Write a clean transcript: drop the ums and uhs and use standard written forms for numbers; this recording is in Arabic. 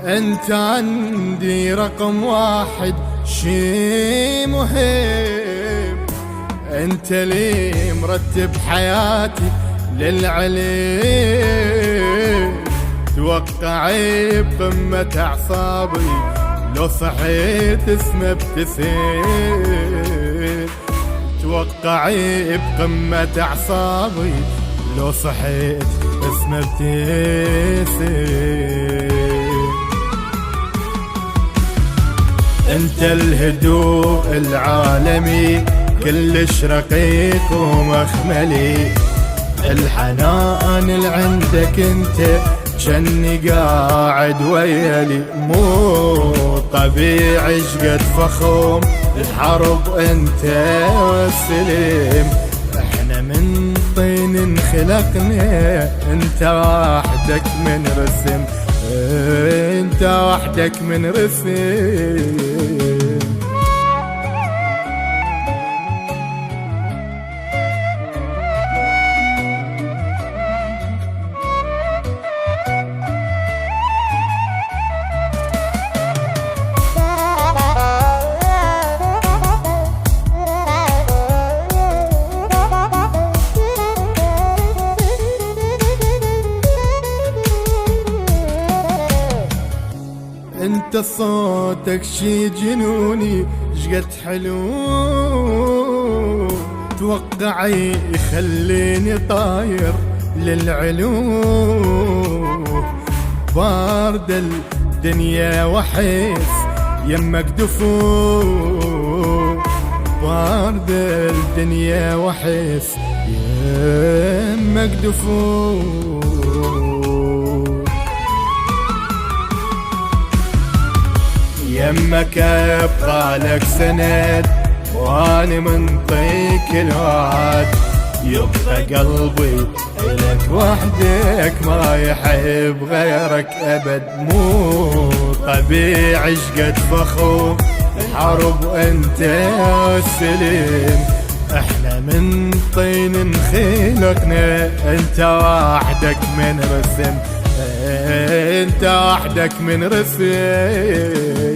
انت عندي رقم واحد، شي مهم. انت لي مرتب حياتي للعليم، توقعي بقمة اعصابي لو صحيت اسمه ابتسم. توقعي بقمة اعصابي لو صحيت اسمه ابتسم. انت الهدوء العالمي كلش رقيق ومخملي، الحنان اللي عندك انت جني قاعد ويلي. مو طبيعي شقد فخوم الحرب انت والسلم، احنا من طين انخلقنا، انت وحدك من رسم، انت وحدك من رسم. انت صوتك شي جنوني شقد حلو، توقعي يخليني طاير للعلو. بارد الدنيا وحيس يمك دفو، بارد الدنيا وحيس يمك دفو. يمك ابقى لك سند واني منطيك الوعد، يبقى قلبي لك وحدك ما يحب غيرك ابد. مو طبيعي شقد فخور الحرب انت والسلم، احنا من طين انخلقنا، انت وحدك من رسم، انت وحدك من رسم.